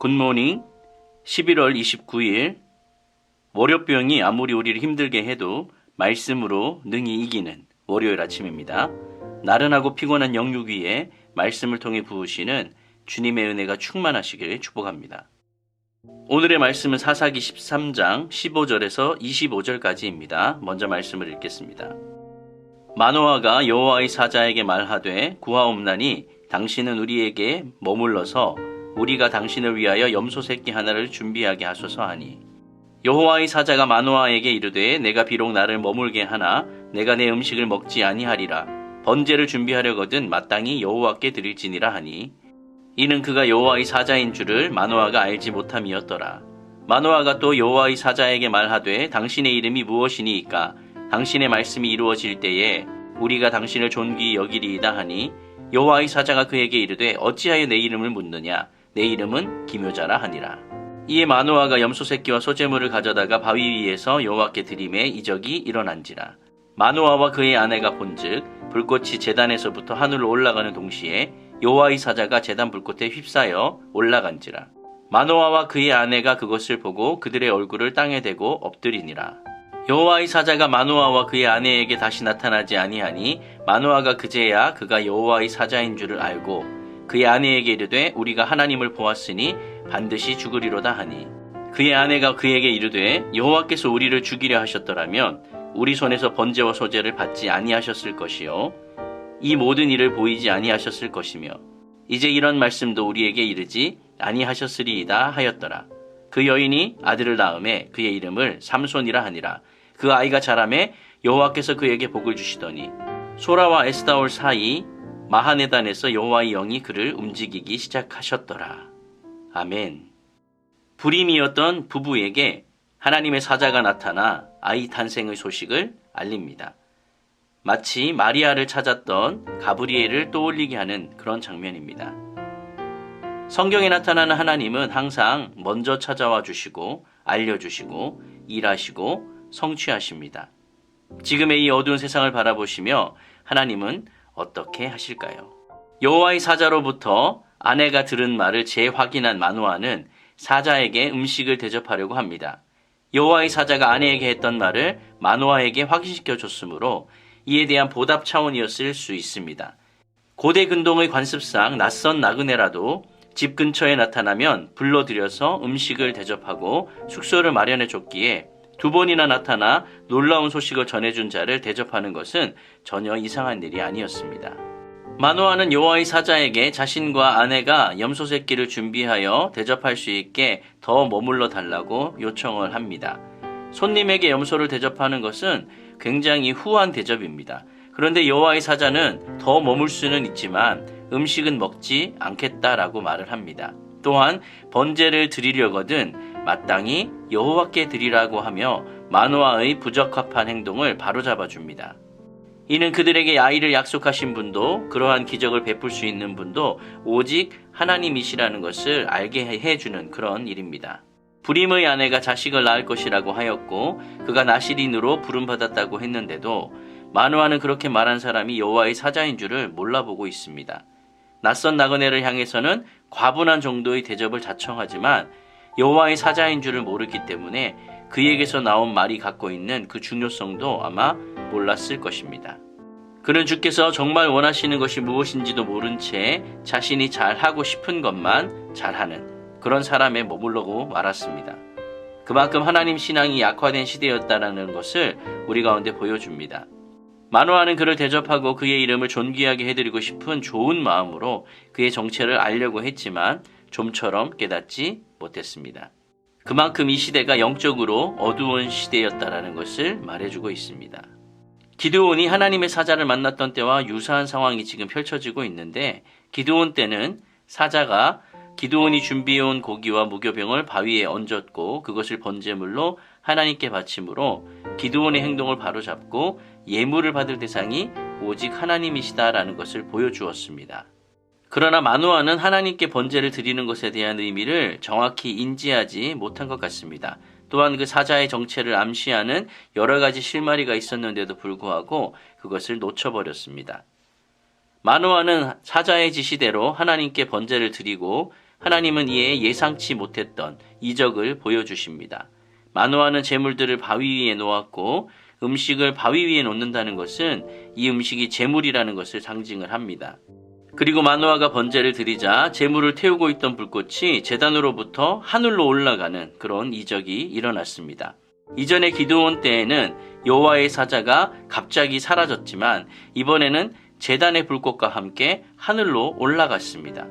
굿모닝 11월 29일 월요병이 아무리 우리를 힘들게 해도 말씀으로 능히 이기는 월요일 아침입니다. 나른하고 피곤한 영육 위에 말씀을 통해 부으시는 주님의 은혜가 충만하시길 축복합니다. 오늘의 말씀은 사사기 13장 15절에서 25절까지입니다. 먼저 말씀을 읽겠습니다. 마노아가 여호와의 사자에게 말하되 구하옵나니 당신은 우리에게 머물러서 우리가 당신을 위하여 염소 새끼 하나를 준비하게 하소서 하니 여호와의 사자가 마노아에게 이르되 내가 비록 나를 머물게 하나 내가 내 음식을 먹지 아니하리라 번제를 준비하려거든 마땅히 여호와께 드릴지니라 하니 이는 그가 여호와의 사자인 줄을 마노아가 알지 못함이었더라. 마노아가 또 여호와의 사자에게 말하되 당신의 이름이 무엇이니이까 당신의 말씀이 이루어질 때에 우리가 당신을 존귀히 여기리이다 하니 여호와의 사자가 그에게 이르되 어찌하여 내 이름을 묻느냐 내 이름은 기묘자라 하니라. 이에 마노아가 염소 새끼와 소제물을 가져다가 바위 위에서 여호와께 드리매 이적이 일어난지라. 마노아와 그의 아내가 본즉 불꽃이 제단에서부터 하늘로 올라가는 동시에 여호와의 사자가 제단 불꽃에 휩싸여 올라간지라. 마노아와 그의 아내가 그것을 보고 그들의 얼굴을 땅에 대고 엎드리니라. 여호와의 사자가 마노아와 그의 아내에게 다시 나타나지 아니하니 마노아가 그제야 그가 여호와의 사자인 줄을 알고 그의 아내에게 이르되 우리가 하나님을 보았으니 반드시 죽으리로다 하니 그의 아내가 그에게 이르되 여호와께서 우리를 죽이려 하셨더라면 우리 손에서 번제와 소제를 받지 아니하셨을 것이요 이 모든 일을 보이지 아니하셨을 것이며 이제 이런 말씀도 우리에게 이르지 아니하셨으리이다 하였더라. 그 여인이 아들을 낳음에 그의 이름을 삼손이라 하니라. 그 아이가 자라매 여호와께서 그에게 복을 주시더니 소라와 에스다올 사이 마하네단에서 여호와의 영이 그를 움직이기 시작하셨더라. 아멘. 불임이었던 부부에게 하나님의 사자가 나타나 아이 탄생의 소식을 알립니다. 마치 마리아를 찾았던 가브리엘을 떠올리게 하는 그런 장면입니다. 성경에 나타나는 하나님은 항상 먼저 찾아와 주시고 알려주시고 일하시고 성취하십니다. 지금의 이 어두운 세상을 바라보시며 하나님은 어떻게 하실까요? 여호와의 사자로부터 아내가 들은 말을 재확인한 마노아는 사자에게 음식을 대접하려고 합니다. 여호와의 사자가 아내에게 했던 말을 마노아에게 확인시켜 줬으므로 이에 대한 보답 차원이었을 수 있습니다. 고대 근동의 관습상 낯선 나그네라도 집 근처에 나타나면 불러들여서 음식을 대접하고 숙소를 마련해 줬기에 두 번이나 나타나 놀라운 소식을 전해준 자를 대접하는 것은 전혀 이상한 일이 아니었습니다. 마노아는 여호와의 사자에게 자신과 아내가 염소 새끼를 준비하여 대접할 수 있게 더 머물러 달라고 요청을 합니다. 손님에게 염소를 대접하는 것은 굉장히 후한 대접입니다. 그런데 여호와의 사자는 더 머물 수는 있지만 음식은 먹지 않겠다라고 말을 합니다. 또한 번제를 드리려거든 마땅히 여호와께 드리라고 하며 마노아의 부적합한 행동을 바로잡아 줍니다. 이는 그들에게 아이를 약속하신 분도 그러한 기적을 베풀 수 있는 분도 오직 하나님이시라는 것을 알게 해주는 그런 일입니다. 불임의 아내가 자식을 낳을 것이라고 하였고 그가 나실인으로 부름받았다고 했는데도 마노아는 그렇게 말한 사람이 여호와의 사자인 줄을 몰라보고 있습니다. 낯선 나그네를 향해서는 과분한 정도의 대접을 자청하지만 여호와의 사자인 줄을 모르기 때문에 그에게서 나온 말이 갖고 있는 그 중요성도 아마 몰랐을 것입니다. 그는 주께서 정말 원하시는 것이 무엇인지도 모른 채 자신이 잘하고 싶은 것만 잘하는 그런 사람에 머물러고 말았습니다. 그만큼 하나님 신앙이 약화된 시대였다는 것을 우리 가운데 보여줍니다. 마노아는 그를 대접하고 그의 이름을 존귀하게 해드리고 싶은 좋은 마음으로 그의 정체를 알려고 했지만 좀처럼 깨닫지 못했습니다. 그만큼 이 시대가 영적으로 어두운 시대였다는 것을 말해주고 있습니다. 기드온이 하나님의 사자를 만났던 때와 유사한 상황이 지금 펼쳐지고 있는데 기드온 때는 사자가 기드온이 준비해온 고기와 무교병을 바위에 얹었고 그것을 번제물로 하나님께 바치므로 기드온의 행동을 바로잡고 예물을 받을 대상이 오직 하나님이시다라는 것을 보여주었습니다. 그러나 마노아는 하나님께 번제를 드리는 것에 대한 의미를 정확히 인지하지 못한 것 같습니다. 또한 그 사자의 정체를 암시하는 여러 가지 실마리가 있었는데도 불구하고 그것을 놓쳐버렸습니다. 마노아는 사자의 지시대로 하나님께 번제를 드리고 하나님은 이에 예상치 못했던 이적을 보여주십니다. 마노아는 제물들을 바위 위에 놓았고 음식을 바위 위에 놓는다는 것은 이 음식이 제물이라는 것을 상징을 합니다. 그리고 마노아가 번제를 드리자 제물을 태우고 있던 불꽃이 제단으로부터 하늘로 올라가는 그런 이적이 일어났습니다. 이전에 기드온 때에는 여호와의 사자가 갑자기 사라졌지만 이번에는 제단의 불꽃과 함께 하늘로 올라갔습니다.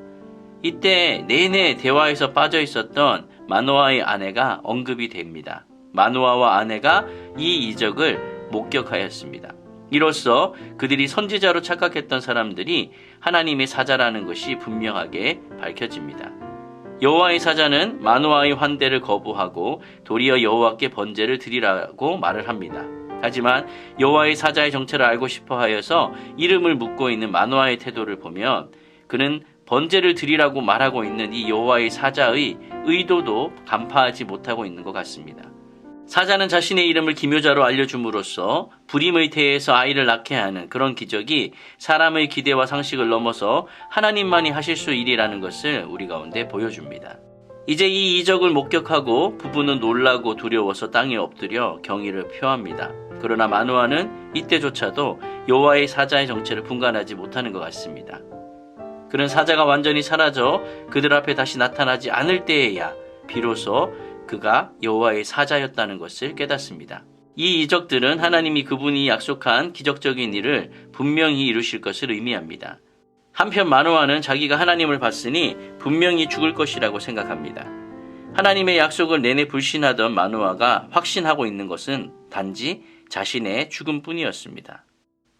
이때 내내 대화에서 빠져 있었던 마노아의 아내가 언급이 됩니다. 마노아와 아내가 이 이적을 목격하였습니다. 이로써 그들이 선지자로 착각했던 사람들이 하나님의 사자라는 것이 분명하게 밝혀집니다. 여호와의 사자는 마노아의 환대를 거부하고 도리어 여호와께 번제를 드리라고 말을 합니다. 하지만 여호와의 사자의 정체를 알고 싶어 하여서 이름을 묻고 있는 마노아의 태도를 보면 그는 번제를 드리라고 말하고 있는 이 여호와의 사자의 의도도 간파하지 못하고 있는 것 같습니다. 사자는 자신의 이름을 기묘자로 알려줌으로써 불임의 태에서 아이를 낳게 하는 그런 기적이 사람의 기대와 상식을 넘어서 하나님만이 하실 수 일이라는 것을 우리 가운데 보여줍니다. 이제 이 이적을 목격하고 부부는 놀라고 두려워서 땅에 엎드려 경의를 표합니다. 그러나 마노아는 이때조차도 여호와의 사자의 정체를 분간하지 못하는 것 같습니다. 그는 사자가 완전히 사라져 그들 앞에 다시 나타나지 않을 때에야 비로소 그가 여호와의 사자였다는 것을 깨닫습니다. 이 이적들은 하나님이 그분이 약속한 기적적인 일을 분명히 이루실 것을 의미합니다. 한편 마노아는 자기가 하나님을 봤으니 분명히 죽을 것이라고 생각합니다. 하나님의 약속을 내내 불신하던 마노아가 확신하고 있는 것은 단지 자신의 죽음뿐이었습니다.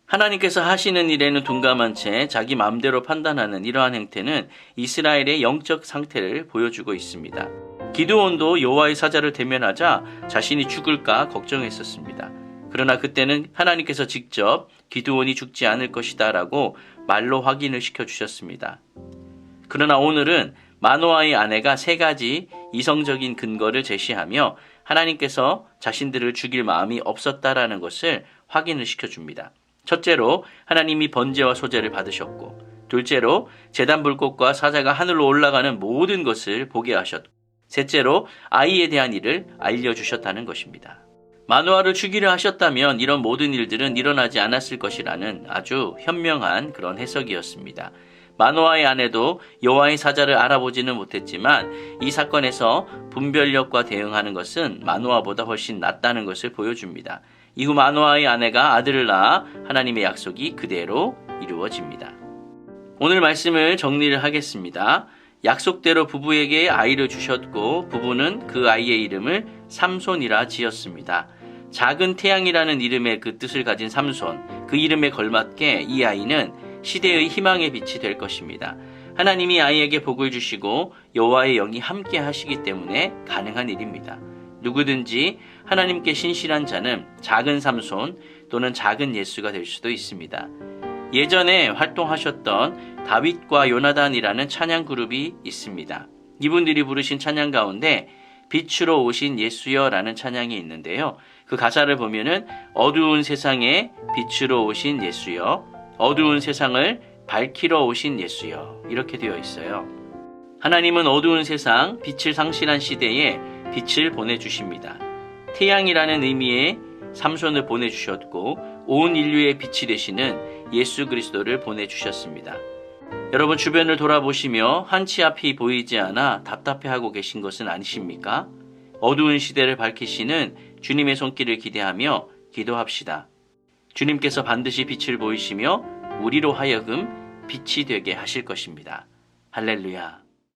하나님께서 하시는 일에는 둔감한 채 자기 마음대로 판단하는 이러한 행태는 이스라엘의 영적 상태를 보여주고 있습니다. 기드온도 여호와의 사자를 대면하자 자신이 죽을까 걱정했었습니다. 그러나 그때는 하나님께서 직접 기드온이 죽지 않을 것이다 라고 말로 확인을 시켜주셨습니다. 그러나 오늘은 마노아의 아내가 세 가지 이성적인 근거를 제시하며 하나님께서 자신들을 죽일 마음이 없었다라는 것을 확인을 시켜줍니다. 첫째로 하나님이 번제와 소제를 받으셨고, 둘째로 제단 불꽃과 사자가 하늘로 올라가는 모든 것을 보게 하셨고, 셋째로 아이에 대한 일을 알려주셨다는 것입니다. 마노아를 죽이려 하셨다면 이런 모든 일들은 일어나지 않았을 것이라는 아주 현명한 그런 해석이었습니다. 마노아의 아내도 여호와의 사자를 알아보지는 못했지만 이 사건에서 분별력과 대응하는 것은 마노아보다 훨씬 낫다는 것을 보여줍니다. 이후 마노아의 아내가 아들을 낳아 하나님의 약속이 그대로 이루어집니다. 오늘 말씀을 정리를 하겠습니다. 약속대로 부부에게 아이를 주셨고 부부는 그 아이의 이름을 삼손이라 지었습니다. 작은 태양이라는 이름의 그 뜻을 가진 삼손, 그 이름에 걸맞게 이 아이는 시대의 희망의 빛이 될 것입니다. 하나님이 아이에게 복을 주시고 여호와의 영이 함께 하시기 때문에 가능한 일입니다. 누구든지 하나님께 신실한 자는 작은 삼손 또는 작은 예수가 될 수도 있습니다. 예전에 활동하셨던 다윗과 요나단이라는 찬양 그룹이 있습니다. 이분들이 부르신 찬양 가운데 빛으로 오신 예수여라는 찬양이 있는데요. 그 가사를 보면은 어두운 세상에 빛으로 오신 예수여, 어두운 세상을 밝히러 오신 예수여, 이렇게 되어 있어요. 하나님은 어두운 세상, 빛을 상실한 시대에 빛을 보내주십니다. 태양이라는 의미의 삼손을 보내주셨고 온 인류의 빛이 되시는 예수 그리스도를 보내주셨습니다. 여러분 주변을 돌아보시며 한치 앞이 보이지 않아 답답해하고 계신 것은 아니십니까? 어두운 시대를 밝히시는 주님의 손길을 기대하며 기도합시다. 주님께서 반드시 빛을 보이시며 우리로 하여금 빛이 되게 하실 것입니다. 할렐루야.